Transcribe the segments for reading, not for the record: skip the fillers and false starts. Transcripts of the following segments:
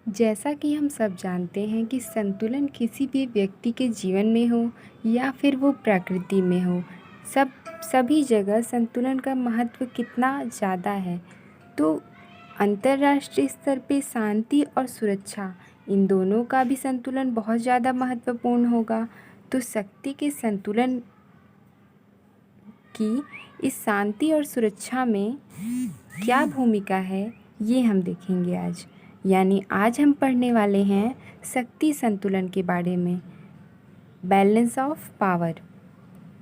जैसा कि हम सब जानते हैं कि संतुलन किसी भी व्यक्ति के जीवन में हो या फिर वो प्रकृति में हो, सभी जगह संतुलन का महत्व कितना ज़्यादा है। तो अंतर्राष्ट्रीय स्तर पे शांति और सुरक्षा, इन दोनों का भी संतुलन बहुत ज़्यादा महत्वपूर्ण होगा। तो शक्ति के संतुलन की इस शांति और सुरक्षा में क्या भूमिका है, ये हम देखेंगे आज। यानी आज हम पढ़ने वाले हैं शक्ति संतुलन के बारे में, बैलेंस ऑफ पावर।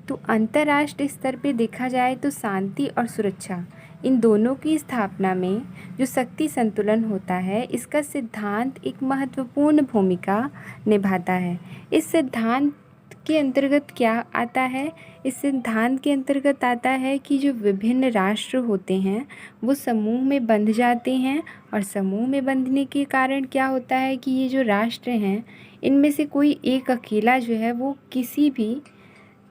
तो अंतर्राष्ट्रीय स्तर पे देखा जाए तो शांति और सुरक्षा, इन दोनों की स्थापना में जो शक्ति संतुलन होता है, इसका सिद्धांत एक महत्वपूर्ण भूमिका निभाता है। इस सिद्धांत के अंतर्गत क्या आता है? इस सिद्धांत के अंतर्गत आता है कि जो विभिन्न राष्ट्र होते हैं वो समूह में बंध जाते हैं, और समूह में बंधने के कारण क्या होता है कि ये जो राष्ट्र हैं, इनमें से कोई एक अकेला जो है वो किसी भी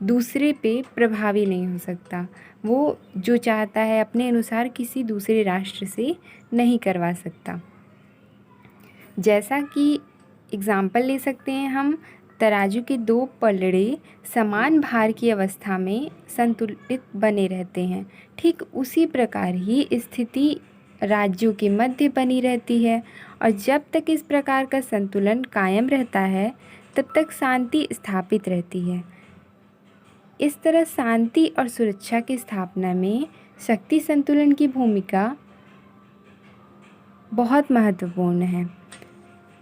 दूसरे पे प्रभावी नहीं हो सकता। वो जो चाहता है अपने अनुसार किसी दूसरे राष्ट्र से नहीं करवा सकता। जैसा कि एग्ज़ाम्पल ले सकते हैं हम, तराजू के दो पलड़े समान भार की अवस्था में संतुलित बने रहते हैं। ठीक उसी प्रकार ही स्थिति राज्यों के मध्य बनी रहती है, और जब तक इस प्रकार का संतुलन कायम रहता है तब तक शांति स्थापित रहती है। इस तरह शांति और सुरक्षा की स्थापना में शक्ति संतुलन की भूमिका बहुत महत्वपूर्ण है।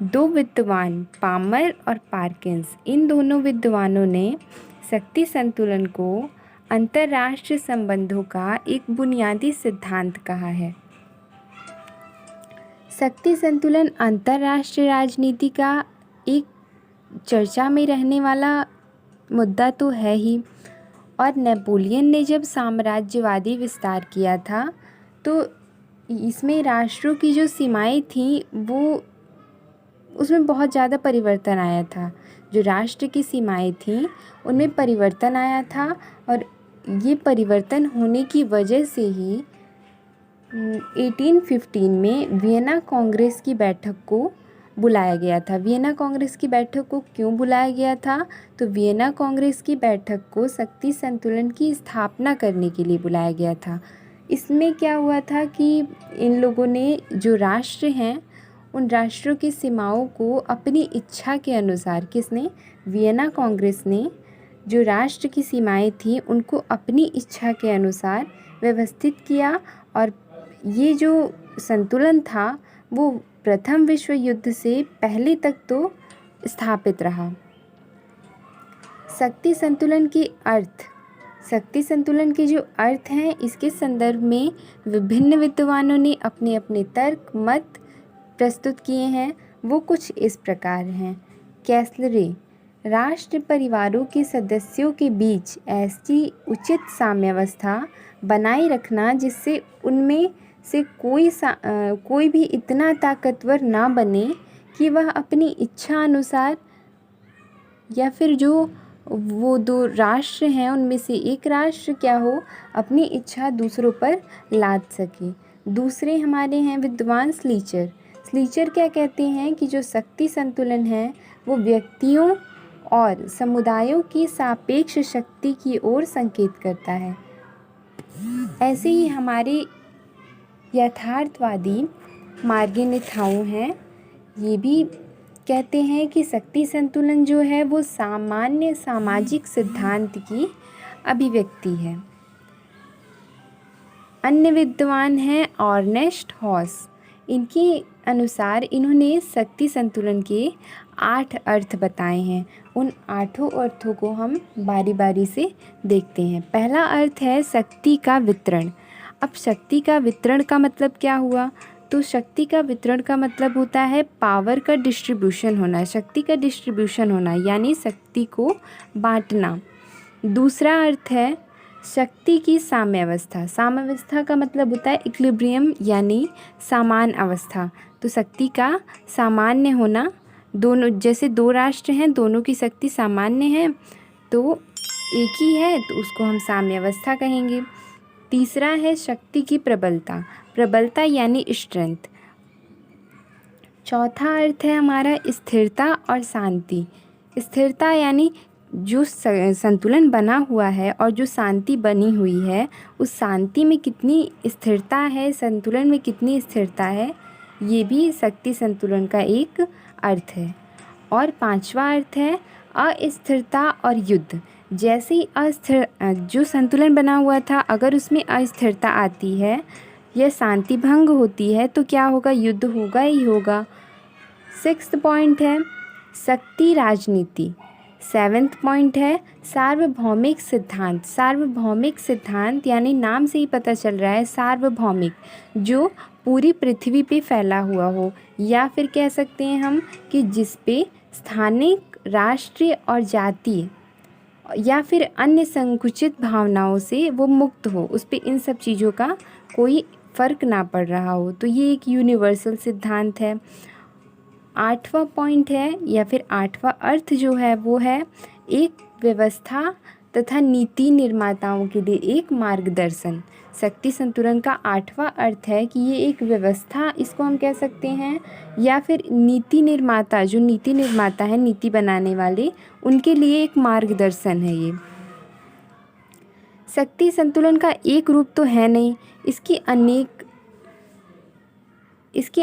दो विद्वान, पामर और पार्किंस, इन दोनों विद्वानों ने शक्ति संतुलन को अंतर्राष्ट्रीय संबंधों का एक बुनियादी सिद्धांत कहा है। शक्ति संतुलन अंतर्राष्ट्रीय राजनीति का एक चर्चा में रहने वाला मुद्दा तो है ही, और नेपोलियन ने जब साम्राज्यवादी विस्तार किया था तो इसमें राष्ट्रों की जो सीमाएं थीं वो उसमें बहुत ज़्यादा परिवर्तन आया था। जो राष्ट्र की सीमाएं थीं उनमें परिवर्तन आया था, और ये परिवर्तन होने की वजह से ही 1815 में वियना कांग्रेस की बैठक को बुलाया गया था। वियना कांग्रेस की बैठक को क्यों बुलाया गया था? तो वियना कांग्रेस की बैठक को शक्ति संतुलन की स्थापना करने के लिए बुलाया गया था। इसमें क्या हुआ था कि इन लोगों ने, जो राष्ट्र हैं, उन राष्ट्रों की सीमाओं को अपनी इच्छा के अनुसार, किसने? वियना कांग्रेस ने जो राष्ट्र की सीमाएं थी उनको अपनी इच्छा के अनुसार व्यवस्थित किया, और ये जो संतुलन था वो प्रथम विश्व युद्ध से पहले तक तो स्थापित रहा। शक्ति संतुलन की अर्थ, शक्ति संतुलन के जो अर्थ हैं, इसके संदर्भ में विभिन्न विद्वानों ने अपने अपने तर्क मत प्रस्तुत किए हैं। वो कुछ इस प्रकार हैं। कैसलरे, राष्ट्र परिवारों के सदस्यों के बीच ऐसी उचित साम्यावस्था बनाए रखना जिससे उनमें से कोई भी इतना ताकतवर ना बने कि वह अपनी इच्छा अनुसार, या फिर जो वो दो राष्ट्र हैं उनमें से एक राष्ट्र क्या हो, अपनी इच्छा दूसरों पर लाद सके। दूसरे हमारे हैं विद्वान स्लीचर। स्लीचर क्या कहते हैं कि जो शक्ति संतुलन है वो व्यक्तियों और समुदायों की सापेक्ष शक्ति की ओर संकेत करता है। ऐसे ही हमारे यथार्थवादी मार्गेनिथाउ हैं, ये भी कहते हैं कि शक्ति संतुलन जो है वो सामान्य सामाजिक सिद्धांत की अभिव्यक्ति है। अन्य विद्वान हैं ऑर्नेस्ट हॉस। इनके अनुसार इन्होंने शक्ति संतुलन के 8 अर्थ बताए हैं। उन 8 अर्थों को हम बारी बारी से देखते हैं। पहला अर्थ है शक्ति का वितरण। अब शक्ति का वितरण का मतलब क्या हुआ? तो शक्ति का वितरण का मतलब होता है पावर का डिस्ट्रीब्यूशन होना, शक्ति का डिस्ट्रीब्यूशन होना, यानी शक्ति को बांटना। दूसरा अर्थ है शक्ति की साम्यावस्था। साम्यावस्था का मतलब होता है इक्विलिब्रियम, यानी समान अवस्था। तो शक्ति का सामान्य होना, दोनों जैसे दो राष्ट्र हैं, दोनों की शक्ति सामान्य है तो एक ही है, तो उसको हम साम्यावस्था कहेंगे। तीसरा है शक्ति की प्रबलता। प्रबलता यानी स्ट्रेंथ। चौथा अर्थ है हमारा स्थिरता और शांति। स्थिरता यानी जो संतुलन बना हुआ है और जो शांति बनी हुई है, उस शांति में कितनी स्थिरता है, संतुलन में कितनी स्थिरता है, ये भी शक्ति संतुलन का एक अर्थ है। और पांचवा अर्थ है अस्थिरता और युद्ध। जैसे ही जो संतुलन बना हुआ था, अगर उसमें अस्थिरता आती है या शांति भंग होती है तो क्या होगा, युद्ध होगा ही होगा। सिक्स्थ पॉइंट है शक्ति राजनीति। सेवेंथ पॉइंट है सार्वभौमिक सिद्धांत। सार्वभौमिक सिद्धांत यानी नाम से ही पता चल रहा है सार्वभौमिक, जो पूरी पृथ्वी पे फैला हुआ हो, या फिर कह सकते हैं हम कि जिस पे स्थानिक, राष्ट्रीय और जातीय या फिर अन्य संकुचित भावनाओं से वो मुक्त हो, उस पे इन सब चीज़ों का कोई फ़र्क ना पड़ रहा हो। तो ये एक यूनिवर्सल सिद्धांत है। आठवां पॉइंट है या फिर आठवां अर्थ जो है वो है एक व्यवस्था तथा नीति निर्माताओं के लिए एक मार्गदर्शन। शक्ति संतुलन का आठवां अर्थ है कि ये एक व्यवस्था, इसको हम कह सकते हैं, या फिर नीति निर्माता, जो नीति निर्माता है, नीति बनाने वाले, उनके लिए एक मार्गदर्शन है ये। शक्ति संतुलन का एक रूप तो है नहीं, इसके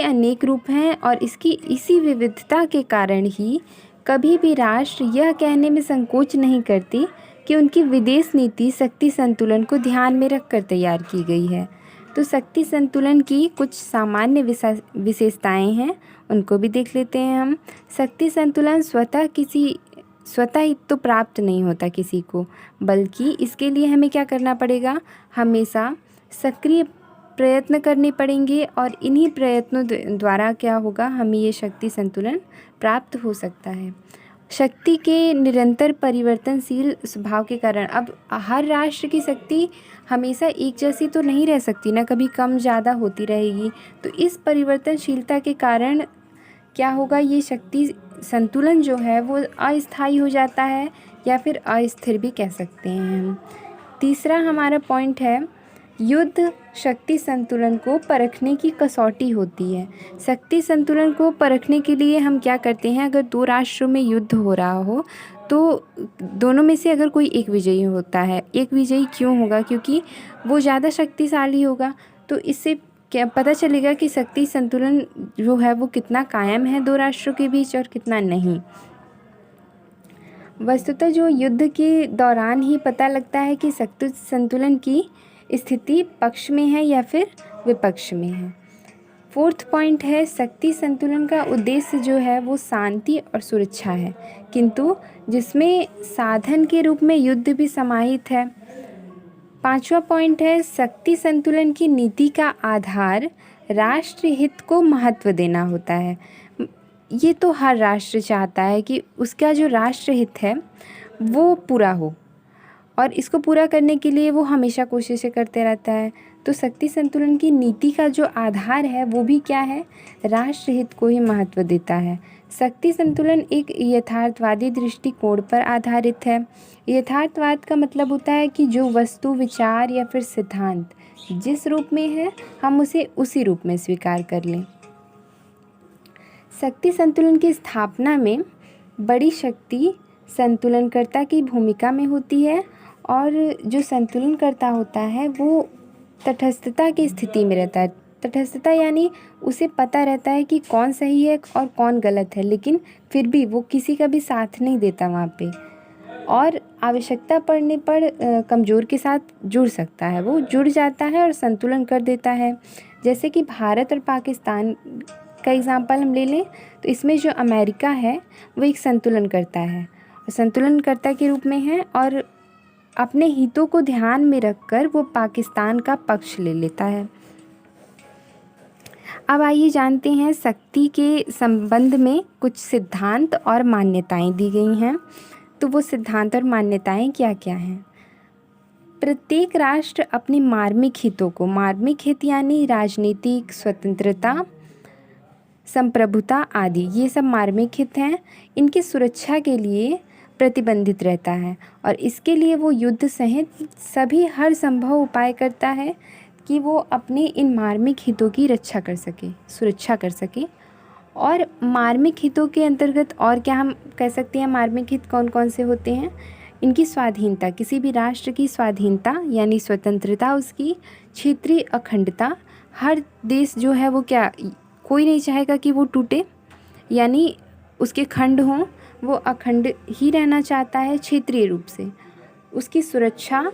अनेक रूप हैं और इसकी इसी विविधता के कारण ही कभी भी राष्ट्र यह कहने में संकोच नहीं करती कि उनकी विदेश नीति शक्ति संतुलन को ध्यान में रखकर तैयार की गई है। तो शक्ति संतुलन की कुछ सामान्य विशेषताएं हैं, उनको भी देख लेते हैं हम। शक्ति संतुलन स्वतः ही तो प्राप्त नहीं होता किसी को, बल्कि इसके लिए हमें क्या करना पड़ेगा, हमेशा सक्रिय प्रयत्न करने पड़ेंगे और इन्हीं प्रयत्नों द्वारा क्या होगा, हमें ये शक्ति संतुलन प्राप्त हो सकता है। शक्ति के निरंतर परिवर्तनशील स्वभाव के कारण अब हर राष्ट्र की शक्ति हमेशा एक जैसी तो नहीं रह सकती ना, कभी कम ज़्यादा होती रहेगी। तो इस परिवर्तनशीलता के कारण क्या होगा, ये शक्ति संतुलन जो है वो अस्थायी हो जाता है या फिर अस्थिर भी कह सकते हैं हम। तीसरा हमारा पॉइंट है युद्ध शक्ति संतुलन को परखने की कसौटी होती है। शक्ति संतुलन को परखने के लिए हम क्या करते हैं, अगर दो राष्ट्रों में युद्ध हो रहा हो तो दोनों में से अगर कोई एक विजयी होता है, एक विजयी क्यों होगा, क्योंकि वो ज़्यादा शक्तिशाली होगा। तो इससे क्या पता चलेगा कि शक्ति संतुलन जो है वो कितना कायम है दो राष्ट्रों के बीच और कितना नहीं। वस्तुतः जो युद्ध के दौरान ही पता लगता है कि शक्ति संतुलन की स्थिति पक्ष में है या फिर विपक्ष में है। फोर्थ पॉइंट है शक्ति संतुलन का उद्देश्य जो है वो शांति और सुरक्षा है, किंतु जिसमें साधन के रूप में युद्ध भी समाहित है। पांचवा पॉइंट है शक्ति संतुलन की नीति का आधार राष्ट्र हित को महत्व देना होता है। ये तो हर राष्ट्र चाहता है कि उसका जो राष्ट्र हित है वो पूरा हो, और इसको पूरा करने के लिए वो हमेशा कोशिशें करते रहता है। तो शक्ति संतुलन की नीति का जो आधार है वो भी क्या है, राष्ट्र हित को ही महत्व देता है। शक्ति संतुलन एक यथार्थवादी दृष्टिकोण पर आधारित है। यथार्थवाद का मतलब होता है कि जो वस्तु, विचार या फिर सिद्धांत जिस रूप में है हम उसे उसी रूप में स्वीकार कर लें। शक्ति संतुलन की स्थापना में बड़ी शक्ति संतुलनकर्ता की भूमिका में होती है, और जो संतुलनकर्ता होता है वो तटस्थता की स्थिति में रहता है। तटस्थता यानी उसे पता रहता है कि कौन सही है और कौन गलत है, लेकिन फिर भी वो किसी का भी साथ नहीं देता वहाँ पे, और आवश्यकता पड़ने पर कमज़ोर के साथ जुड़ सकता है, वो जुड़ जाता है और संतुलन कर देता है। जैसे कि भारत और पाकिस्तान का एग्जाम्पल हम ले लें तो इसमें जो अमेरिका है वो एक संतुलनकर्ता है, संतुलनकर्ता के रूप में है, और अपने हितों को ध्यान में रखकर वो पाकिस्तान का पक्ष ले लेता है। अब आइए जानते हैं शक्ति के संबंध में कुछ सिद्धांत और मान्यताएं दी गई हैं। तो वो सिद्धांत और मान्यताएं क्या क्या हैं। प्रत्येक राष्ट्र अपने मार्मिक हितों को, मार्मिक हित यानी राजनीतिक स्वतंत्रता, संप्रभुता आदि, ये सब मार्मिक हित हैं, इनकी सुरक्षा के लिए प्रतिबंधित रहता है, और इसके लिए वो युद्ध सहित सभी हर संभव उपाय करता है कि वो अपने इन मार्मिक हितों की रक्षा कर सके, सुरक्षा कर सके। और मार्मिक हितों के अंतर्गत और क्या हम कह सकते हैं, मार्मिक हित कौन कौन से होते हैं? इनकी स्वाधीनता, किसी भी राष्ट्र की स्वाधीनता यानी स्वतंत्रता, उसकी क्षेत्रीय अखंडता। हर देश जो है वो क्या, कोई नहीं चाहेगा कि वो टूटे, यानी उसके खंड हों, वो अखंड ही रहना चाहता है क्षेत्रीय रूप से। उसकी सुरक्षा,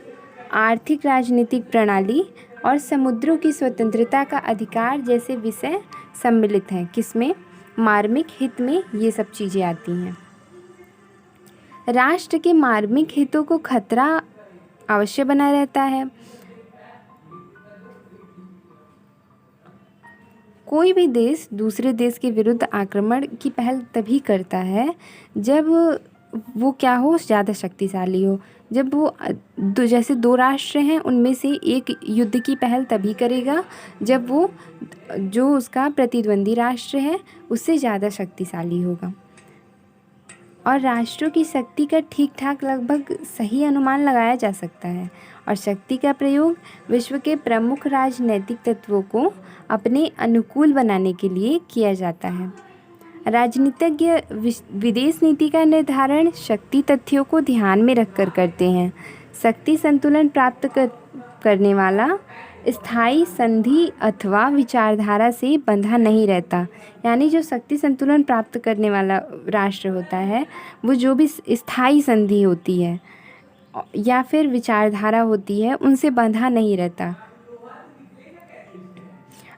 आर्थिक राजनीतिक प्रणाली और समुद्रों की स्वतंत्रता का अधिकार जैसे विषय सम्मिलित हैं। किसमें? मार्मिक हित में ये सब चीज़ें आती हैं। राष्ट्र के मार्मिक हितों को खतरा अवश्य बना रहता है। कोई भी देश दूसरे देश के विरुद्ध आक्रमण की पहल तभी करता है जब वो क्या हो, ज़्यादा शक्तिशाली हो। जब वो जैसे दो राष्ट्र हैं, उनमें से एक युद्ध की पहल तभी करेगा जब वो जो उसका प्रतिद्वंदी राष्ट्र है उससे ज़्यादा शक्तिशाली होगा। और राष्ट्रों की शक्ति का ठीक ठाक लगभग सही अनुमान लगाया जा सकता है, और शक्ति का प्रयोग विश्व के प्रमुख राजनैतिक तत्वों को अपने अनुकूल बनाने के लिए किया जाता है। राजनीतिज्ञ विदेश नीति का निर्धारण शक्ति तथ्यों को ध्यान में रखकर करते हैं। शक्ति संतुलन प्राप्त करने वाला स्थायी संधि अथवा विचारधारा से बंधा नहीं रहता। यानी जो शक्ति संतुलन प्राप्त करने वाला राष्ट्र होता है, वो जो भी स्थायी संधि होती है या फिर विचारधारा होती है, उनसे बंधा नहीं रहता।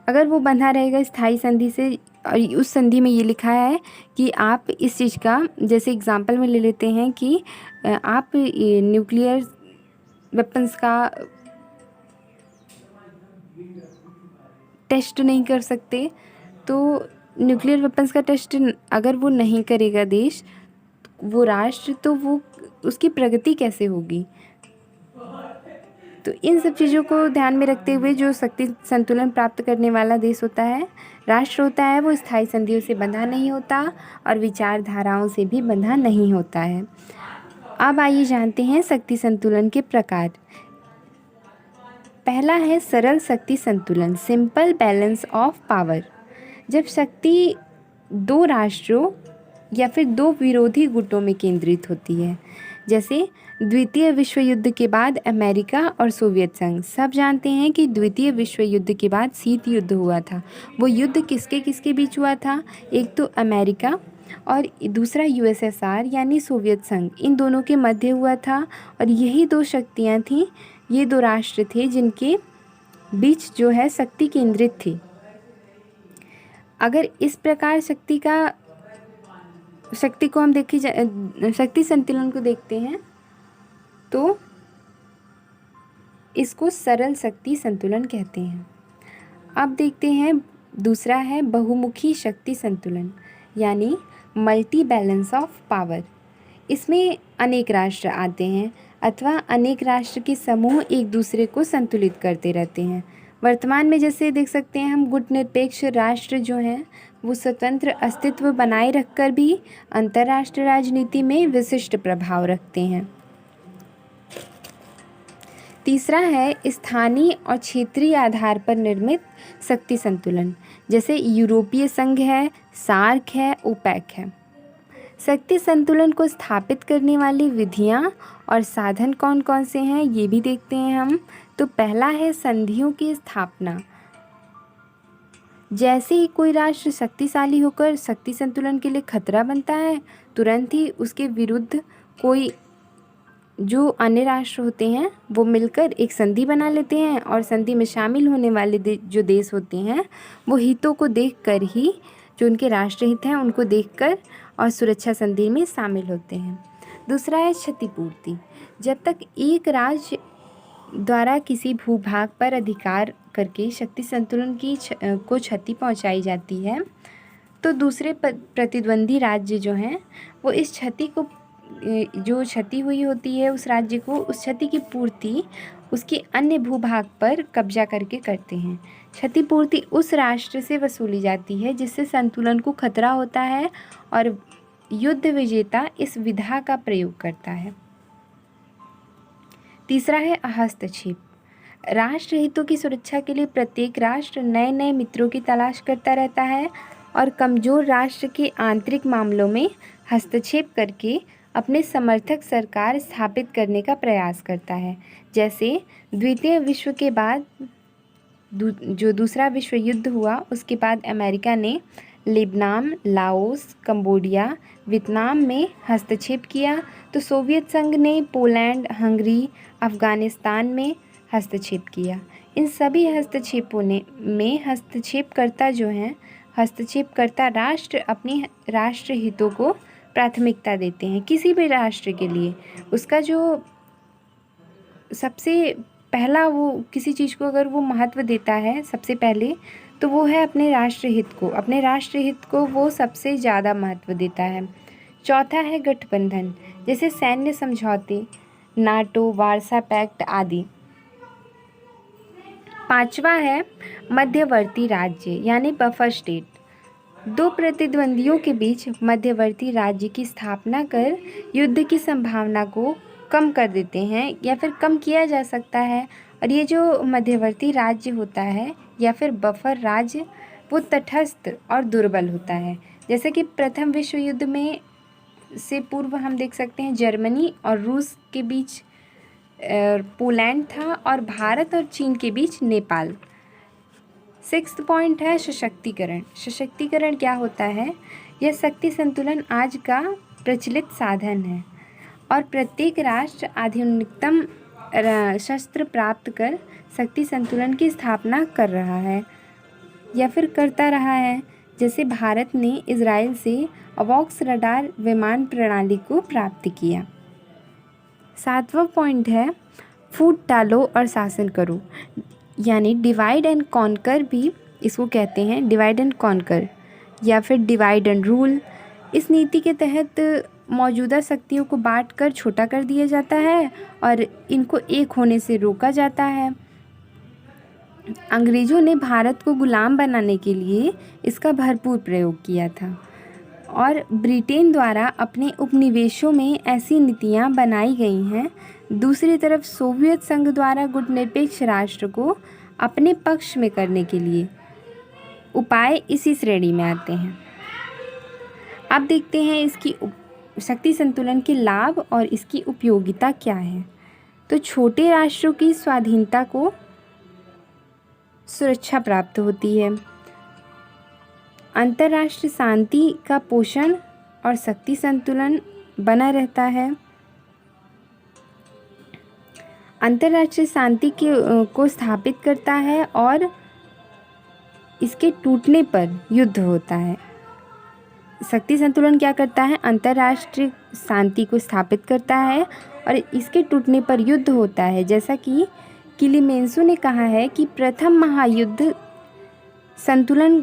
अगर वो बंधा रहेगा स्थायी संधि से, और उस संधि में ये लिखा है कि आप इस चीज़ का, जैसे एग्जांपल में ले लेते हैं कि आप न्यूक्लियर वेपन्स का टेस्ट नहीं कर सकते, तो न्यूक्लियर वेपन्स का टेस्ट अगर वो नहीं करेगा देश, वो राष्ट्र, तो वो उसकी प्रगति कैसे होगी? तो इन सब चीज़ों को ध्यान में रखते हुए जो शक्ति संतुलन प्राप्त करने वाला देश होता है, राष्ट्र होता है, वो स्थायी संधियों से बंधा नहीं होता और विचारधाराओं से भी बंधा नहीं होता है। अब आइए जानते हैं शक्ति संतुलन के प्रकार। पहला है सरल शक्ति संतुलन, सिंपल बैलेंस ऑफ पावर। जब शक्ति दो राष्ट्रों या फिर दो विरोधी गुटों में केंद्रित होती है, जैसे द्वितीय विश्व युद्ध के बाद अमेरिका और सोवियत संघ। सब जानते हैं कि द्वितीय विश्व युद्ध के बाद शीत युद्ध हुआ था। वो युद्ध किसके किसके बीच हुआ था? एक तो अमेरिका और दूसरा यूएसएसआर यानी सोवियत संघ, इन दोनों के मध्य हुआ था। और यही दो शक्तियाँ थीं, ये दो राष्ट्र थे जिनके बीच जो है शक्ति केंद्रित थी। अगर इस प्रकार शक्ति को हम शक्ति संतुलन को देखते हैं तो इसको सरल शक्ति संतुलन कहते हैं। अब देखते हैं दूसरा है बहुमुखी शक्ति संतुलन, यानी मल्टी बैलेंस ऑफ पावर। इसमें अनेक राष्ट्र आते हैं अथवा अनेक राष्ट्र के समूह एक दूसरे को संतुलित करते रहते हैं। वर्तमान में जैसे देख सकते हैं हम, गुटनिरपेक्ष राष्ट्र जो हैं वो स्वतंत्र अस्तित्व बनाए रखकर भी अंतर्राष्ट्रीय राजनीति में विशिष्ट प्रभाव रखते हैं। तीसरा है स्थानीय और क्षेत्रीय आधार पर निर्मित शक्ति संतुलन, जैसे यूरोपीय संघ है, सार्क है, ओपेक है। शक्ति संतुलन को स्थापित करने वाली विधियां और साधन कौन कौन से हैं, ये भी देखते हैं हम। तो पहला है संधियों की स्थापना। जैसे ही कोई राष्ट्र शक्तिशाली होकर शक्ति संतुलन के लिए खतरा बनता है, तुरंत ही उसके विरुद्ध कोई जो अन्य राष्ट्र होते हैं वो मिलकर एक संधि बना लेते हैं, और संधि में शामिल होने वाले जो देश होते हैं वो हितों को देखकर ही, जो उनके राष्ट्र हित हैं उनको देखकर और सुरक्षा संधि में शामिल होते हैं। दूसरा है क्षतिपूर्ति। जब तक एक राज्य द्वारा किसी भूभाग पर अधिकार करके शक्ति संतुलन को क्षति पहुंचाई जाती है, तो दूसरे प्रतिद्वंदी राज्य जो हैं वो इस क्षति को, जो क्षति हुई होती है उस राज्य को, उस क्षति की पूर्ति उसके अन्य भूभाग पर कब्जा करके करते हैं। क्षतिपूर्ति उस राष्ट्र से वसूली जाती है जिससे संतुलन को खतरा होता है, और युद्ध विजेता इस विधा का प्रयोग करता है। तीसरा है हस्तक्षेप। राष्ट्र हितों की सुरक्षा के लिए प्रत्येक राष्ट्र नए नए मित्रों की तलाश करता रहता है और कमज़ोर राष्ट्र के आंतरिक मामलों में हस्तक्षेप करके अपने समर्थक सरकार स्थापित करने का प्रयास करता है। जैसे द्वितीय विश्व के बाद जो दूसरा विश्व युद्ध हुआ, उसके बाद अमेरिका ने लेबनान, लाओस, कंबोडिया, वियतनाम में हस्तक्षेप किया, तो सोवियत संघ ने पोलैंड, हंगरी, अफ़गानिस्तान में हस्तक्षेप किया। इन सभी हस्तक्षेपों में हस्तक्षेपकर्ता राष्ट्र अपनी राष्ट्र हितों को प्राथमिकता देते हैं। किसी भी राष्ट्र के लिए उसका जो सबसे पहला वो किसी चीज़ को अगर वो महत्व देता है सबसे पहले, तो वो है अपने राष्ट्रहित को। अपने राष्ट्रहित को वो सबसे ज़्यादा महत्व देता है। चौथा है गठबंधन, जैसे सैन्य समझौते, नाटो, वार्सा पैक्ट आदि। पांचवा है मध्यवर्ती राज्य यानी बफर स्टेट। दो प्रतिद्वंदियों के बीच मध्यवर्ती राज्य की स्थापना कर युद्ध की संभावना को कम कर देते हैं या फिर कम किया जा सकता है। और ये जो मध्यवर्ती राज्य होता है या फिर बफर राज्य, वो तटस्थ और दुर्बल होता है। जैसे कि प्रथम विश्व युद्ध में से पूर्व हम देख सकते हैं जर्मनी और रूस के बीच पोलैंड था और भारत और चीन के बीच नेपाल। सिक्स्थ पॉइंट है सशक्तिकरण। सशक्तिकरण क्या होता है? यह शक्ति संतुलन आज का प्रचलित साधन है और प्रत्येक राष्ट्र आधुनिकतम शस्त्र प्राप्त कर शक्ति संतुलन की स्थापना कर रहा है या फिर करता रहा है। जैसे भारत ने इजराइल से अवॉक्स रडार विमान प्रणाली को प्राप्त किया। सातवां पॉइंट है फूट डालो और शासन करो, यानी डिवाइड एंड कॉन्कर भी इसको कहते हैं, डिवाइड एंड कॉन्कर या फिर डिवाइड एंड रूल। इस नीति के तहत मौजूदा शक्तियों को बांटकर छोटा कर दिया जाता है और इनको एक होने से रोका जाता है। अंग्रेज़ों ने भारत को गुलाम बनाने के लिए इसका भरपूर प्रयोग किया था और ब्रिटेन द्वारा अपने उपनिवेशों में ऐसी नीतियाँ बनाई गई हैं। दूसरी तरफ सोवियत संघ द्वारा गुटनिरपेक्ष राष्ट्र को अपने पक्ष में करने के लिए उपाय इसी श्रेणी में आते हैं। अब देखते हैं इसकी शक्ति संतुलन के लाभ और इसकी उपयोगिता क्या है। तो छोटे राष्ट्रों की स्वाधीनता को सुरक्षा प्राप्त होती है, अंतर्राष्ट्रीय शांति का पोषण और शक्ति संतुलन बना रहता है। अंतर्राष्ट्रीय शांति को स्थापित करता है और इसके टूटने पर युद्ध होता है। शक्ति संतुलन क्या करता है? अंतर्राष्ट्रीय शांति को स्थापित करता है और इसके टूटने पर युद्ध होता है। जैसा कि किलीमेंसो ने कहा है कि प्रथम महायुद्ध संतुलन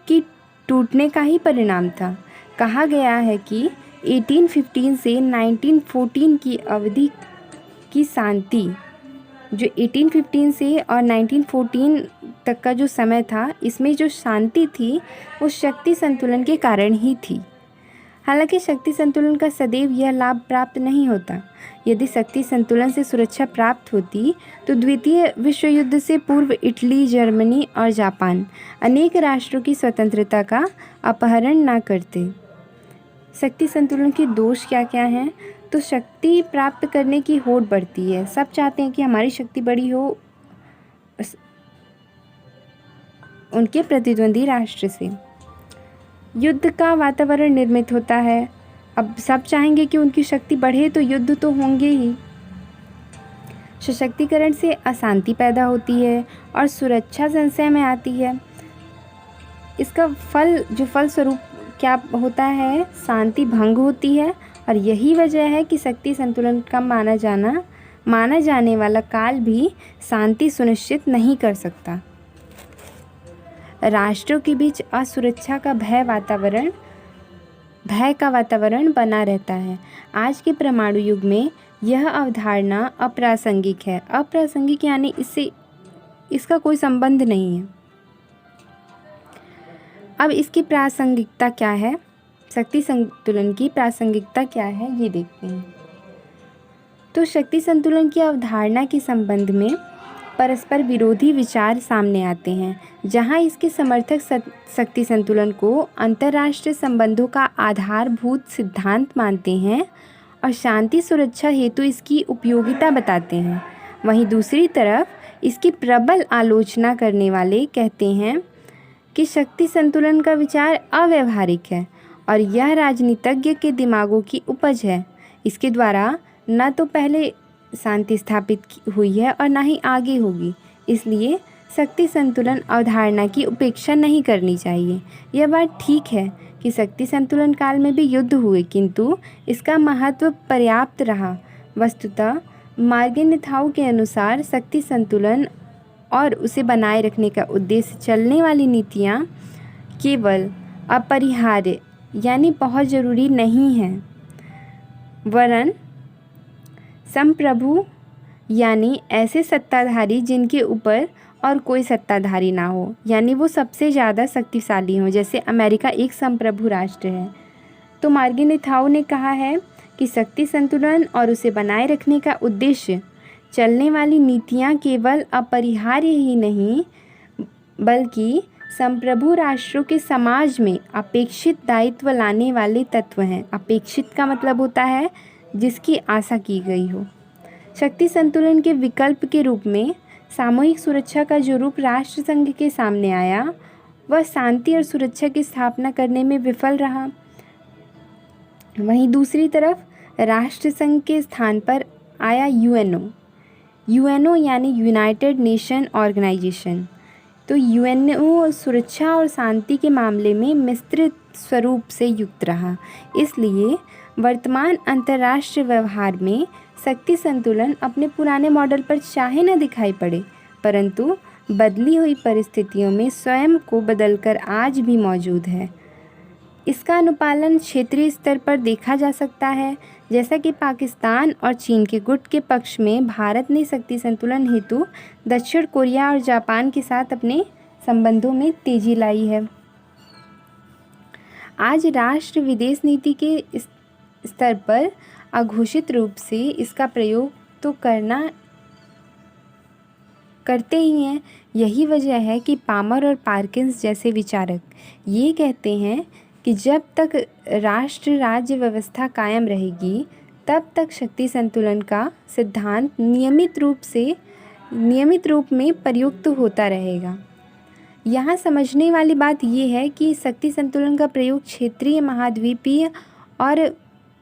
की टूटने का ही परिणाम था। कहा गया है कि 1815 से 1914 की अवधि की शांति, जो 1815 से और 1914 तक का जो समय था, इसमें जो शांति थी वो शक्ति संतुलन के कारण ही थी। हालांकि शक्ति संतुलन का सदैव यह लाभ प्राप्त नहीं होता। यदि शक्ति संतुलन से सुरक्षा प्राप्त होती तो द्वितीय विश्व युद्ध से पूर्व इटली, जर्मनी और जापान अनेक राष्ट्रों की स्वतंत्रता का अपहरण ना करते। शक्ति संतुलन के दोष क्या क्या हैं? तो शक्ति प्राप्त करने की होड़ बढ़ती है। सब चाहते हैं कि हमारी शक्ति बड़ी हो उनके प्रतिद्वंदी राष्ट्र से। युद्ध का वातावरण निर्मित होता है। अब सब चाहेंगे कि उनकी शक्ति बढ़े तो युद्ध तो होंगे ही। सशक्तिकरण से अशांति पैदा होती है और सुरक्षा संशय में आती है। इसका फलस्वरूप क्या होता है? शांति भंग होती है और यही वजह है कि शक्ति संतुलन का माना जाने वाला काल भी शांति सुनिश्चित नहीं कर सकता। राष्ट्रों के बीच असुरक्षा का भय का वातावरण बना रहता है। आज के परमाणु युग में यह अवधारणा अप्रासंगिक है। अप्रासंगिक यानी इसका कोई संबंध नहीं है। अब इसकी प्रासंगिकता क्या है? शक्ति संतुलन की प्रासंगिकता क्या है, ये देखते हैं। तो शक्ति संतुलन की अवधारणा के संबंध में परस्पर विरोधी विचार सामने आते हैं। जहां इसके समर्थक शक्ति संतुलन को अंतर्राष्ट्रीय संबंधों का आधारभूत सिद्धांत मानते हैं और शांति सुरक्षा हेतु इसकी उपयोगिता बताते हैं, वहीं दूसरी तरफ इसकी प्रबल आलोचना करने वाले कहते हैं कि शक्ति संतुलन का विचार अव्यावहारिक है और यह राजनीतिज्ञ के दिमागों की उपज है। इसके द्वारा न तो पहले शांति स्थापित हुई है और ना ही आगे होगी, इसलिए शक्ति संतुलन अवधारणा की उपेक्षा नहीं करनी चाहिए। यह बात ठीक है कि शक्ति संतुलन काल में भी युद्ध हुए, किंतु इसका महत्व पर्याप्त रहा। वस्तुतः मार्गेनिथाउ के अनुसार शक्ति संतुलन और उसे बनाए रखने का उद्देश्य चलने वाली नीतियाँ केवल अपरिहार्य यानी बहुत ज़रूरी नहीं हैं, वरन संप्रभु यानी ऐसे सत्ताधारी जिनके ऊपर और कोई सत्ताधारी ना हो, यानी वो सबसे ज़्यादा शक्तिशाली हों। जैसे अमेरिका एक संप्रभु राष्ट्र है। तो मार्गेनिथाउ ने कहा है कि शक्ति संतुलन और उसे बनाए रखने का उद्देश्य चलने वाली नीतियाँ केवल अपरिहार्य ही नहीं बल्कि संप्रभु राष्ट्रों के समाज में अपेक्षित दायित्व लाने वाले तत्व हैं। अपेक्षित का मतलब होता है जिसकी आशा की गई हो। शक्ति संतुलन के विकल्प के रूप में सामूहिक सुरक्षा का जो रूप राष्ट्र संघ के सामने आया वह शांति और सुरक्षा की स्थापना करने में विफल रहा। वहीं दूसरी तरफ राष्ट्र संघ के स्थान पर आया यूएनओ यानी यूनाइटेड नेशन ऑर्गेनाइजेशन। तो यूएनओ सुरक्षा और शांति के मामले में मिश्रित स्वरूप से युक्त रहा। इसलिए वर्तमान अंतर्राष्ट्रीय व्यवहार में शक्ति संतुलन अपने पुराने मॉडल पर चाहे न दिखाई पड़े, परंतु बदली हुई परिस्थितियों में स्वयं को बदलकर आज भी मौजूद है। इसका अनुपालन क्षेत्रीय स्तर पर देखा जा सकता है, जैसा कि पाकिस्तान और चीन के गुट के पक्ष में भारत ने शक्ति संतुलन हेतु दक्षिण कोरिया और जापान के साथ अपने संबंधों में तेजी लाई है। आज राष्ट्र विदेश नीति के स्तर पर अघोषित रूप से इसका प्रयोग तो करते ही हैं। यही वजह है कि पामर और पार्किंस जैसे विचारक ये कहते हैं कि जब तक राष्ट्र राज्य व्यवस्था कायम रहेगी तब तक शक्ति संतुलन का सिद्धांत नियमित रूप में प्रयुक्त होता रहेगा। यहाँ समझने वाली बात यह है कि शक्ति संतुलन का प्रयोग क्षेत्रीय, महाद्वीपीय और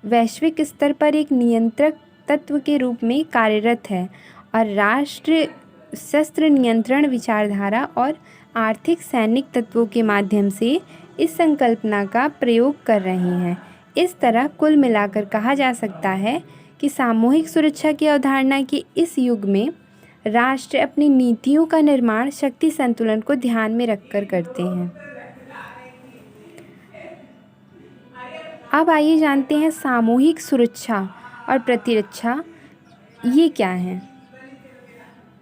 वैश्विक स्तर पर एक नियंत्रक तत्व के रूप में कार्यरत है और राष्ट्र शस्त्र नियंत्रण विचारधारा और आर्थिक सैनिक तत्वों के माध्यम से इस संकल्पना का प्रयोग कर रहे हैं। इस तरह कुल मिलाकर कहा जा सकता है कि सामूहिक सुरक्षा की अवधारणा के इस युग में राष्ट्र अपनी नीतियों का निर्माण शक्ति संतुलन को ध्यान में रखकर करते हैं। अब आइए जानते हैं सामूहिक सुरक्षा और प्रतिरक्षा ये क्या है।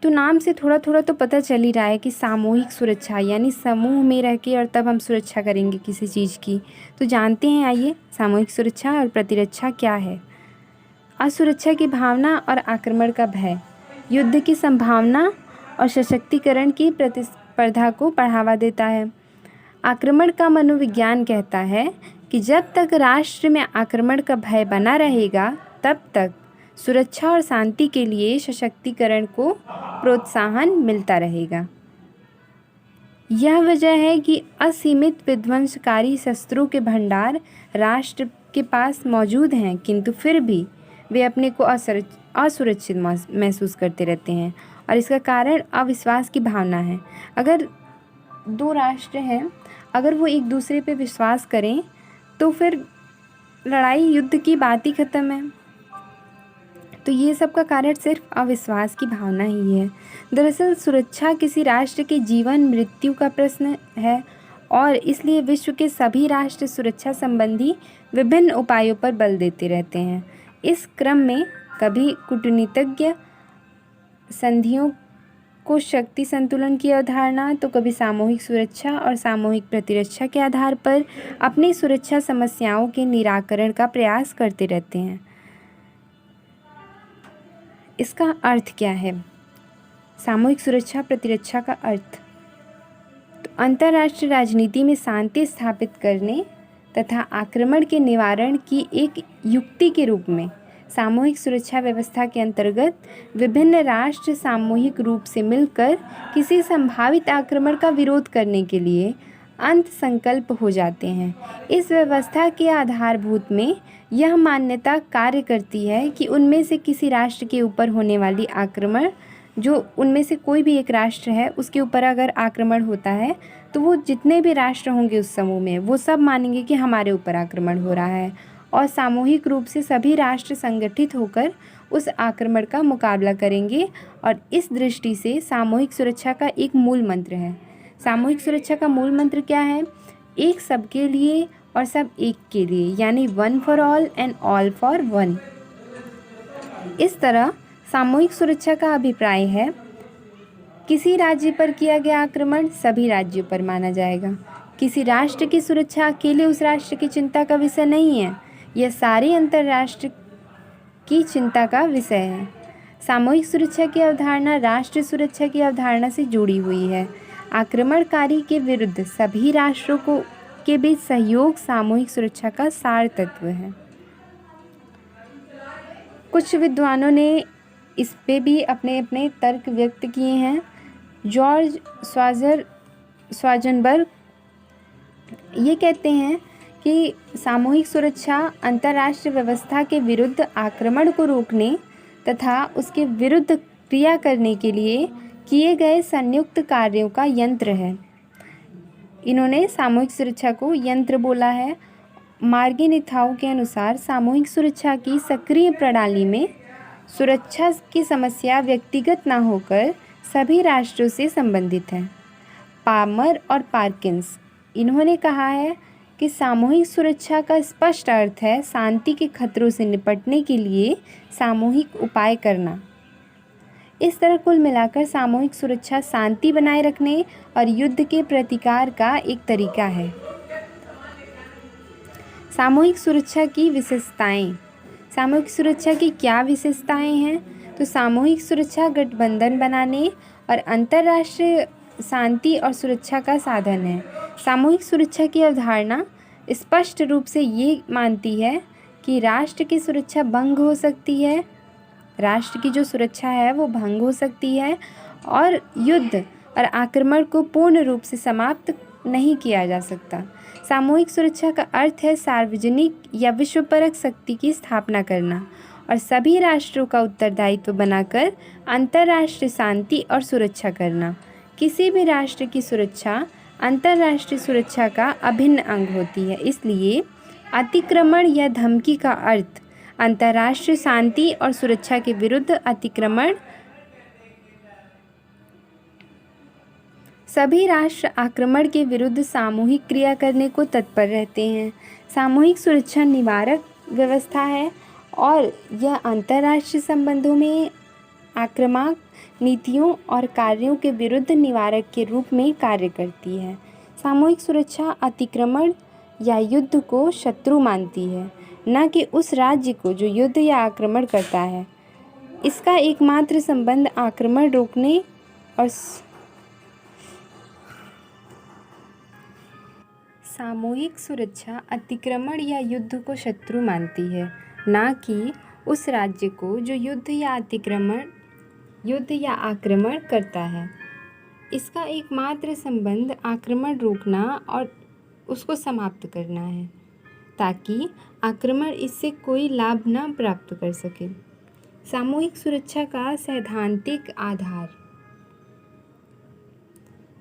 तो नाम से थोड़ा थोड़ा तो पता चल ही रहा है कि सामूहिक सुरक्षा यानी समूह में रह के और तब हम सुरक्षा करेंगे किसी चीज़ की। तो जानते हैं आइए सामूहिक सुरक्षा और प्रतिरक्षा क्या है। असुरक्षा की भावना और आक्रमण का भय युद्ध की संभावना और सशक्तिकरण की प्रतिस्पर्धा को बढ़ावा देता है। आक्रमण का मनोविज्ञान कहता है कि जब तक राष्ट्र में आक्रमण का भय बना रहेगा तब तक सुरक्षा और शांति के लिए सशक्तिकरण को प्रोत्साहन मिलता रहेगा। यह वजह है कि असीमित विध्वंसकारी शस्त्रों के भंडार राष्ट्र के पास मौजूद हैं, किंतु फिर भी वे अपने को असुरक्षित महसूस करते रहते हैं और इसका कारण अविश्वास की भावना है। अगर दो राष्ट्र हैं, अगर वो एक दूसरे पे विश्वास करें तो फिर लड़ाई युद्ध की बात ही ख़त्म है। तो ये सब का कारण सिर्फ अविश्वास की भावना ही है। दरअसल सुरक्षा किसी राष्ट्र के जीवन मृत्यु का प्रश्न है और इसलिए विश्व के सभी राष्ट्र सुरक्षा संबंधी विभिन्न उपायों पर बल देते रहते हैं। इस क्रम में कभी कूटनीतिज्ञ संधियों को शक्ति संतुलन की अवधारणा तो कभी सामूहिक सुरक्षा और सामूहिक प्रतिरक्षा के आधार पर अपनी सुरक्षा समस्याओं के निराकरण का प्रयास करते रहते हैं। इसका अर्थ क्या है? सामूहिक सुरक्षा प्रतिरक्षा का अर्थ। तो अंतर्राष्ट्रीय राजनीति में शांति स्थापित करने तथा आक्रमण के निवारण की एक युक्ति के रूप में सामूहिक सुरक्षा व्यवस्था के अंतर्गत विभिन्न राष्ट्र सामूहिक रूप से मिलकर किसी संभावित आक्रमण का विरोध करने के लिए अंत संकल्प हो जाते हैं। इस व्यवस्था के आधारभूत में यह मान्यता कार्य करती है कि उनमें से किसी राष्ट्र के ऊपर होने वाली आक्रमण, जो उनमें से कोई भी एक राष्ट्र है उसके ऊपर अगर आक्रमण होता है तो वो जितने भी राष्ट्र होंगे उस समूह में वो सब मानेंगे कि हमारे ऊपर आक्रमण हो रहा है और सामूहिक रूप से सभी राष्ट्र संगठित होकर उस आक्रमण का मुकाबला करेंगे। और इस दृष्टि से सामूहिक सुरक्षा का एक मूल मंत्र है। सामूहिक सुरक्षा का मूल मंत्र क्या है? एक सबके लिए और सब एक के लिए, यानी one for all and all for one. इस तरह सामूहिक सुरक्षा का अभिप्राय है किसी राज्य पर किया गया आक्रमण सभी राज्यों पर माना जाएगा। किसी राष्ट्र की सुरक्षा अकेले उस राष्ट्र की चिंता का विषय नहीं है, यह सारी अंतर्राष्ट्र की चिंता का विषय है। सामूहिक सुरक्षा की अवधारणा राष्ट्र सुरक्षा की अवधारणा से जुड़ी हुई है। आक्रमणकारी के विरुद्ध सभी राष्ट्रों को के बीच सहयोग सामूहिक सुरक्षा का सार तत्व है। कुछ विद्वानों ने इस पे भी अपने अपने तर्क व्यक्त किए हैं। जॉर्ज स्वाजनबर्ग ये कहते हैं कि सामूहिक सुरक्षा अंतर्राष्ट्रीय व्यवस्था के विरुद्ध आक्रमण को रोकने तथा उसके विरुद्ध क्रिया करने के लिए किए गए संयुक्त कार्यों का यंत्र है। इन्होंने सामूहिक सुरक्षा को यंत्र बोला है। मार्गिनिथाउ के अनुसार सामूहिक सुरक्षा की सक्रिय प्रणाली में सुरक्षा की समस्या व्यक्तिगत न होकर सभी राष्ट्रों से संबंधित है। पामर और पार्किंस इन्होंने कहा है कि सामूहिक सुरक्षा का स्पष्ट अर्थ है शांति के खतरों से निपटने के लिए सामूहिक उपाय करना। इस तरह कुल मिलाकर सामूहिक सुरक्षा शांति बनाए रखने और युद्ध के प्रतिकार का एक तरीका है। सामूहिक सुरक्षा की विशेषताएं। सामूहिक सुरक्षा की क्या विशेषताएं हैं? तो सामूहिक सुरक्षा गठबंधन बनाने और अंतर्राष्ट्रीय शांति और सुरक्षा का साधन है। सामूहिक सुरक्षा की अवधारणा स्पष्ट रूप से ये मानती है कि राष्ट्र की सुरक्षा भंग हो सकती है, राष्ट्र की जो सुरक्षा है वो भंग हो सकती है और युद्ध और आक्रमण को पूर्ण रूप से समाप्त नहीं किया जा सकता। सामूहिक सुरक्षा का अर्थ है सार्वजनिक या विश्वपरक शक्ति की स्थापना करना और सभी राष्ट्रों का उत्तरदायित्व बनाकर अंतर्राष्ट्रीय शांति और सुरक्षा करना। किसी भी राष्ट्र की सुरक्षा अंतर्राष्ट्रीय सुरक्षा का अभिन्न अंग होती है। इसलिए अतिक्रमण या धमकी का अर्थ अंतर्राष्ट्रीय शांति और सुरक्षा के विरुद्ध अतिक्रमण। सभी राष्ट्र आक्रमण के विरुद्ध सामूहिक क्रिया करने को तत्पर रहते हैं। सामूहिक सुरक्षा निवारक व्यवस्था है और यह अंतर्राष्ट्रीय संबंधों में आक्रामक नीतियों और कार्यों के विरुद्ध निवारक के रूप में कार्य करती है। सामूहिक सुरक्षा अतिक्रमण या युद्ध को शत्रु मानती है, न कि उस राज्य को जो युद्ध या आक्रमण करता है। इसका एकमात्र संबंध आक्रमण रोकने और सामूहिक सुरक्षा अतिक्रमण या युद्ध को शत्रु मानती है, न कि उस राज्य को जो युद्ध या आक्रमण करता है। इसका एकमात्र संबंध आक्रमण रोकना और उसको समाप्त करना है, ताकि आक्रमण इससे कोई लाभ न प्राप्त कर सके। सामूहिक सुरक्षा का सैद्धांतिक आधार।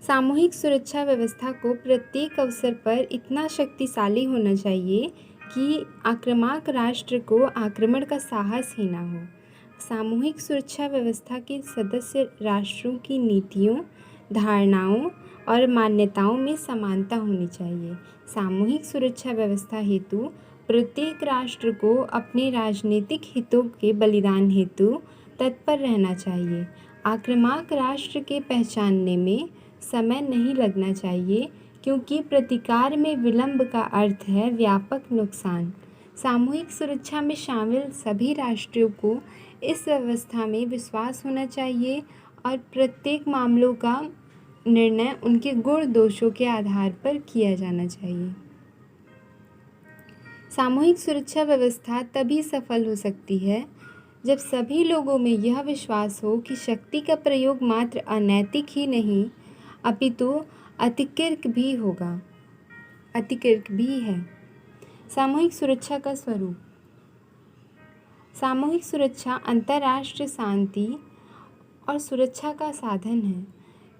सामूहिक सुरक्षा व्यवस्था को प्रत्येक अवसर पर इतना शक्तिशाली होना चाहिए कि आक्रामक राष्ट्र को आक्रमण का साहस ही ना हो। सामूहिक सुरक्षा व्यवस्था के सदस्य राष्ट्रों की नीतियों, धारणाओं और मान्यताओं में समानता होनी चाहिए। सामूहिक सुरक्षा व्यवस्था हेतु प्रत्येक राष्ट्र को अपने राजनीतिक हितों के बलिदान हेतु तत्पर रहना चाहिए। आक्रामक राष्ट्र के पहचानने में समय नहीं लगना चाहिए, क्योंकि प्रतिकार में विलंब का अर्थ है व्यापक नुकसान। सामूहिक सुरक्षा में शामिल सभी राष्ट्रों को इस व्यवस्था में विश्वास होना चाहिए और प्रत्येक मामलों का निर्णय उनके गुण दोषों के आधार पर किया जाना चाहिए। सामूहिक सुरक्षा व्यवस्था तभी सफल हो सकती है जब सभी लोगों में यह विश्वास हो कि शक्ति का प्रयोग मात्र अनैतिक ही नहीं अपितु अतिकिर्क भी है। सामूहिक सुरक्षा का स्वरूप। सामूहिक सुरक्षा अंतर्राष्ट्रीय शांति और सुरक्षा का साधन है।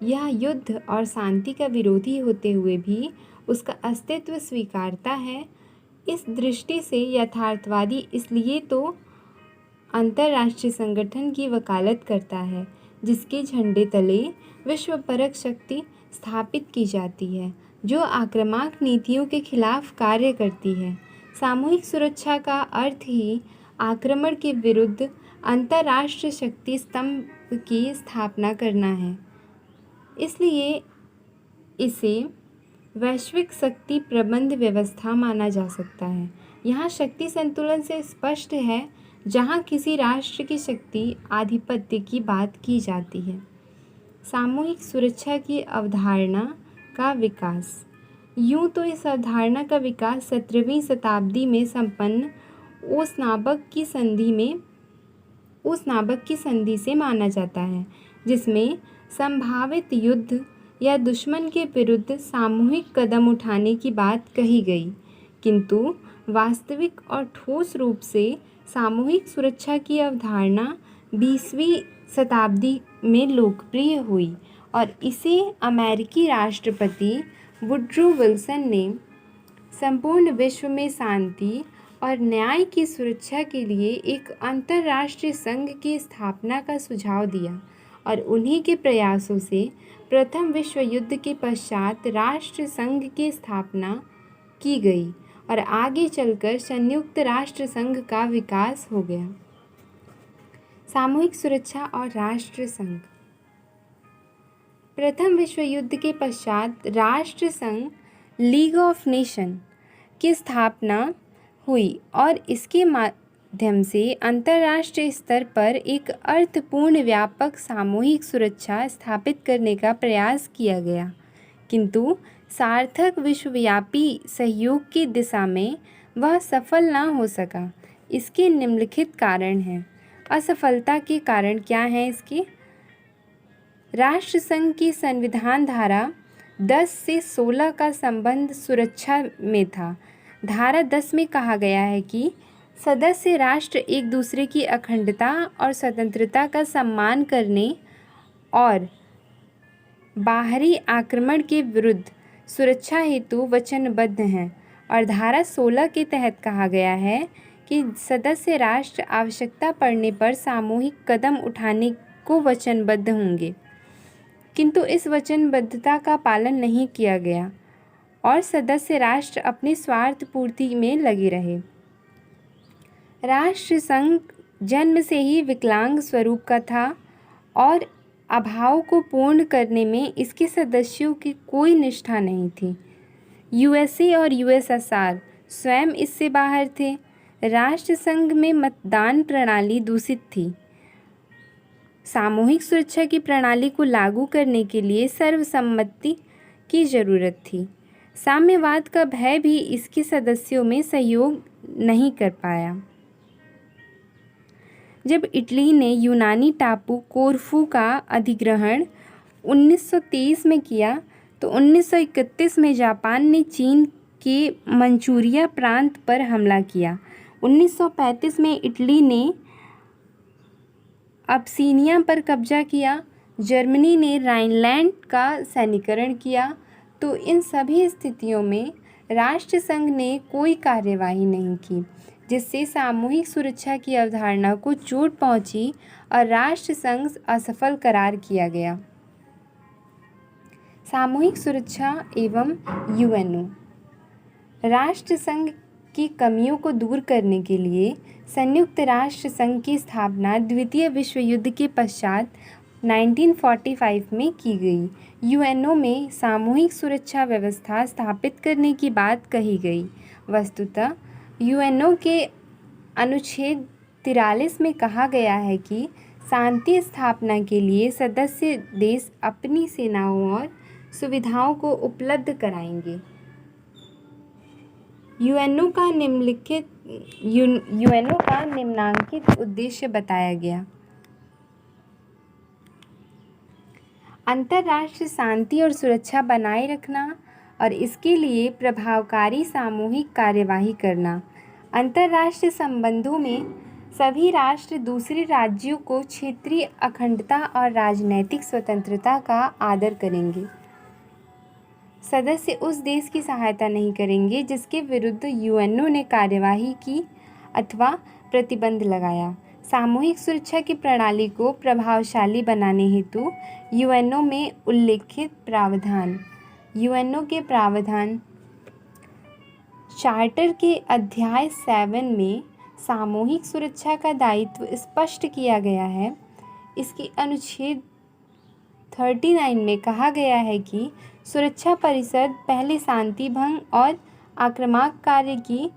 यह युद्ध और शांति का विरोधी होते हुए भी उसका अस्तित्व स्वीकारता है। इस दृष्टि से यथार्थवादी इसलिए तो अंतर्राष्ट्रीय संगठन की वकालत करता है जिसके झंडे तले विश्व परक शक्ति स्थापित की जाती है जो आक्रामक नीतियों के खिलाफ कार्य करती है। सामूहिक सुरक्षा का अर्थ ही आक्रमण के विरुद्ध अंतर्राष्ट्रीय शक्ति स्तंभ की स्थापना करना है। इसलिए इसे वैश्विक शक्ति प्रबंध व्यवस्था माना जा सकता है। यहाँ शक्ति संतुलन से स्पष्ट है जहाँ किसी राष्ट्र की शक्ति आधिपत्य की बात की जाती है। सामूहिक सुरक्षा की अवधारणा का विकास। यूँ तो इस अवधारणा का विकास 17वीं शताब्दी में संपन्न ओस-नाबक की संधि से माना जाता है जिसमें संभावित युद्ध या दुश्मन के विरुद्ध सामूहिक कदम उठाने की बात कही गई, किंतु वास्तविक और ठोस रूप से सामूहिक सुरक्षा की अवधारणा 20वीं शताब्दी में लोकप्रिय हुई और इसे अमेरिकी राष्ट्रपति वुड्रो विल्सन ने संपूर्ण विश्व में शांति और न्याय की सुरक्षा के लिए एक अंतर्राष्ट्रीय संघ की स्थापना का सुझाव दिया और उन्हीं के प्रयासों से प्रथम विश्व युद्ध के पश्चात राष्ट्र संघ की स्थापना की गई और आगे चलकर संयुक्त राष्ट्र संघ का विकास हो गया। सामूहिक सुरक्षा और राष्ट्र संघ। प्रथम विश्व युद्ध के पश्चात राष्ट्र संघ लीग ऑफ नेशन की स्थापना हुई और इसके माध्यम से अंतर्राष्ट्रीय स्तर पर एक अर्थपूर्ण व्यापक सामूहिक सुरक्षा स्थापित करने का प्रयास किया गया, किंतु सार्थक विश्वव्यापी सहयोग की दिशा में वह सफल न हो सका। इसके निम्नलिखित कारण हैं। असफलता के कारण क्या हैं इसके? राष्ट्रसंघ की संविधान धारा 10 से 16 का संबंध सुरक्षा में था। धारा 10 में कहा गया है कि सदस्य राष्ट्र एक दूसरे की अखंडता और स्वतंत्रता का सम्मान करने और बाहरी आक्रमण के विरुद्ध सुरक्षा हेतु वचनबद्ध हैं, और धारा 16 के तहत कहा गया है कि सदस्य राष्ट्र आवश्यकता पड़ने पर सामूहिक कदम उठाने को वचनबद्ध होंगे, किंतु इस वचनबद्धता का पालन नहीं किया गया और सदस्य राष्ट्र अपने स्वार्थ पूर्ति में लगे रहे। राष्ट्र संघ जन्म से ही विकलांग स्वरूप का था और अभाव को पूर्ण करने में इसके सदस्यों की कोई निष्ठा नहीं थी। यूएसए और यूएसएसआर स्वयं इससे बाहर थे। राष्ट्र संघ में मतदान प्रणाली दूषित थी। सामूहिक सुरक्षा की प्रणाली को लागू करने के लिए सर्वसम्मति की जरूरत थी। साम्यवाद का भय भी इसके सदस्यों में सहयोग नहीं कर पाया। जब इटली ने यूनानी टापू कोरफू का अधिग्रहण 1923 में किया तो 1931 में जापान ने चीन के मंचूरिया प्रांत पर हमला किया। 1935 में इटली ने अबसीनिया पर कब्जा किया। जर्मनी ने राइनलैंड का सैन्यीकरण किया। तो इन सभी स्थितियों में राष्ट्रसंघ ने कोई कार्यवाही नहीं की, जिससे सामूहिक सुरक्षा की अवधारणा को चोट पहुंची और राष्ट्रसंघ असफल करार किया गया। सामूहिक सुरक्षा एवं यूएनओ। राष्ट्रसंघ की कमियों को दूर करने के लिए संयुक्त राष्ट्र संघ की स्थापना द्वितीय विश्व युद्ध के पश्चात 1945 में की गई। यूएनओ में सामूहिक सुरक्षा व्यवस्था स्थापित करने की बात कही गई। वस्तुतः यूएनओ के अनुच्छेद 43 में कहा गया है कि शांति स्थापना के लिए सदस्य देश अपनी सेनाओं और सुविधाओं को उपलब्ध कराएंगे। यूएनओ का निम्नलिखित उद्देश्य बताया गया। अंतर्राष्ट्रीय शांति और सुरक्षा बनाए रखना और इसके लिए प्रभावकारी सामूहिक कार्यवाही करना। अंतर्राष्ट्रीय संबंधों में सभी राष्ट्र दूसरे राज्यों को क्षेत्रीय अखंडता और राजनीतिक स्वतंत्रता का आदर करेंगे। सदस्य उस देश की सहायता नहीं करेंगे जिसके विरुद्ध यूएनओ ने कार्यवाही की अथवा प्रतिबंध लगाया। सामूहिक सुरक्षा की प्रणाली को प्रभावशाली बनाने हेतु यूएनओ में उल्लेखित प्रावधान। यूएनओ के प्रावधान चार्टर के अध्याय 7 में सामूहिक सुरक्षा का दायित्व स्पष्ट किया गया है। इसके अनुच्छेद 39 में कहा गया है कि सुरक्षा परिषद पहले शांति भंग और आक्रामक कार्य की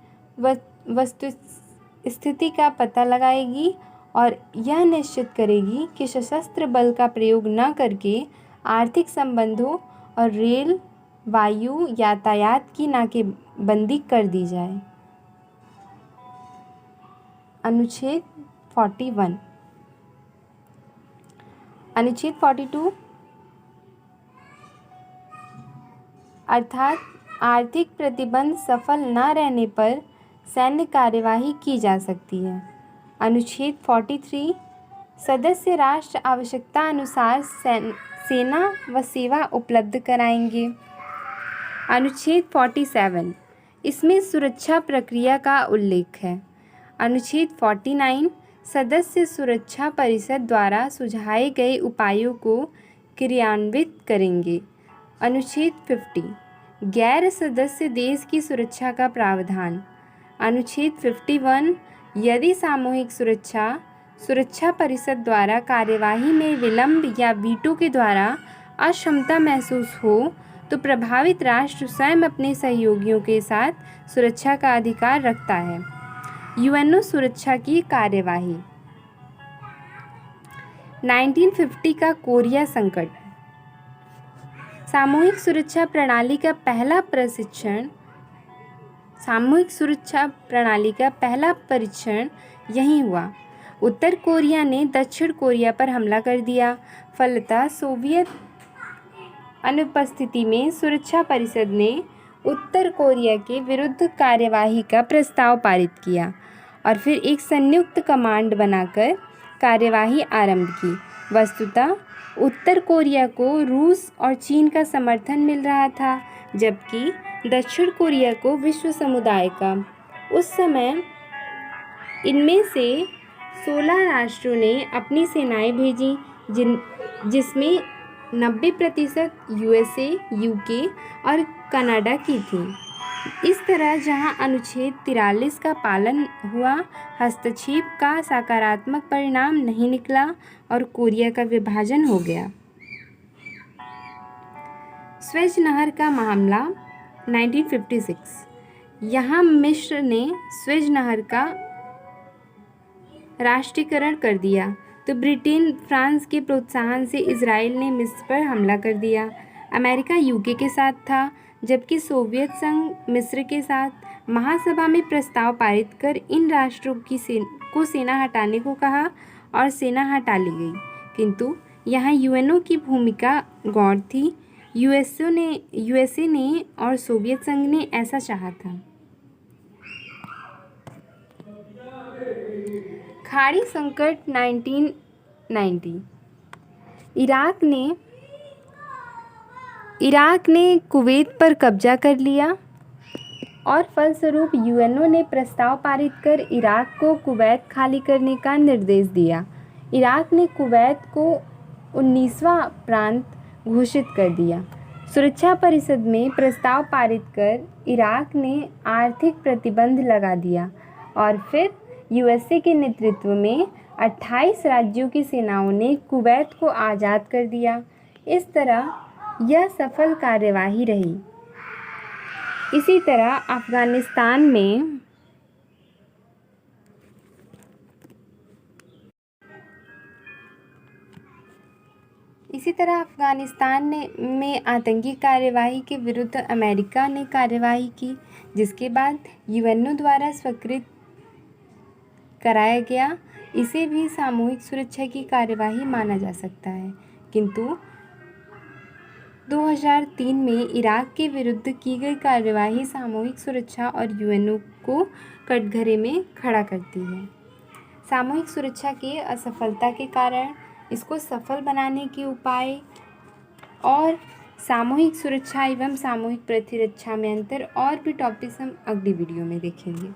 वस्तुस्थिति का पता लगाएगी और यह निश्चित करेगी कि सशस्त्र बल का प्रयोग न करके आर्थिक संबंधों और रेल वायु यातायात की नाकेबंदी कर दी जाए। अनुच्छेद 41। अनुच्छेद 42 अर्थात आर्थिक प्रतिबंध सफल न रहने पर सैन्य कार्यवाही की जा सकती है। अनुच्छेद 43 सदस्य राष्ट्र आवश्यकता अनुसार सेना व सेवा उपलब्ध कराएंगे। अनुच्छेद 47 इसमें सुरक्षा प्रक्रिया का उल्लेख है। अनुच्छेद 49 सदस्य सुरक्षा परिषद द्वारा सुझाए गए उपायों को क्रियान्वित करेंगे। अनुच्छेद 50 गैर सदस्य देश की सुरक्षा का प्रावधान। अनुच्छेद 51 यदि सामूहिक सुरक्षा परिषद द्वारा कार्यवाही में विलंब या वीटो के द्वारा अक्षमता महसूस हो तो प्रभावित राष्ट्र स्वयं अपने सहयोगियों के साथ सुरक्षा का अधिकार रखता है। यूएनओ सुरक्षा की कार्यवाही। 1950 का कोरिया संकट। सामूहिक सुरक्षा प्रणाली का परीक्षण यहीं हुआ। उत्तर कोरिया ने दक्षिण कोरिया पर हमला कर दिया। फलतः सोवियत अनुपस्थिति में सुरक्षा परिषद ने उत्तर कोरिया के विरुद्ध कार्यवाही का प्रस्ताव पारित किया और फिर एक संयुक्त कमांड बनाकर कार्यवाही आरंभ की। वस्तुतः उत्तर कोरिया को रूस और चीन का समर्थन मिल रहा था, जबकि दक्षिण कोरिया को विश्व समुदाय का। उस समय इनमें से 16 राष्ट्रों ने अपनी सेनाएं भेजी, जिसमें 90% यूएसए, यूके और कनाडा की थी। इस तरह जहां अनुच्छेद 43 का पालन हुआ, हस्तक्षेप का सकारात्मक परिणाम नहीं निकला और कोरिया का विभाजन हो गया। स्वेज नहर का मामला 1956। यहाँ मिस्र ने स्वेज नहर का राष्ट्रीयकरण कर दिया तो ब्रिटेन फ्रांस के प्रोत्साहन से इजराइल ने मिस्र पर हमला कर दिया। अमेरिका यूके के साथ था, जबकि सोवियत संघ मिस्र के साथ। महासभा में प्रस्ताव पारित कर इन राष्ट्रों की सेना हटाने को कहा और सेना हटा ली गई, किंतु यहाँ यूएनओ की भूमिका गौण थी। यूएसए ने और सोवियत संघ ने ऐसा चाहा था। खाड़ी संकट 1990। इराक ने कुवैत पर कब्जा कर लिया और फलस्वरूप यूएनओ ने प्रस्ताव पारित कर इराक को कुवैत खाली करने का निर्देश दिया। इराक ने कुवैत को 19वां प्रांत घोषित कर दिया। सुरक्षा परिषद में प्रस्ताव पारित कर इराक ने आर्थिक प्रतिबंध लगा दिया और फिर यूएसए के नेतृत्व में 28 राज्यों की सेनाओं ने कुवैत को आज़ाद कर दिया। इस तरह यह सफल कार्यवाही रही। इसी तरह अफ़गानिस्तान में इसी तरह अफ़गानिस्तान में आतंकी कार्यवाही के विरुद्ध अमेरिका ने कार्यवाही की, जिसके बाद यूएनओ द्वारा स्वीकृत कराया गया। इसे भी सामूहिक सुरक्षा की कार्यवाही माना जा सकता है। किंतु 2003 में इराक के विरुद्ध की गई कार्यवाही सामूहिक सुरक्षा और यूएनओ को कटघरे में खड़ा करती है। सामूहिक सुरक्षा की असफलता के कारण इसको सफल बनाने के उपाय और सामूहिक सुरक्षा एवं सामूहिक प्रतिरक्षा में अंतर और भी टॉपिक्स हम अगली वीडियो में देखेंगे।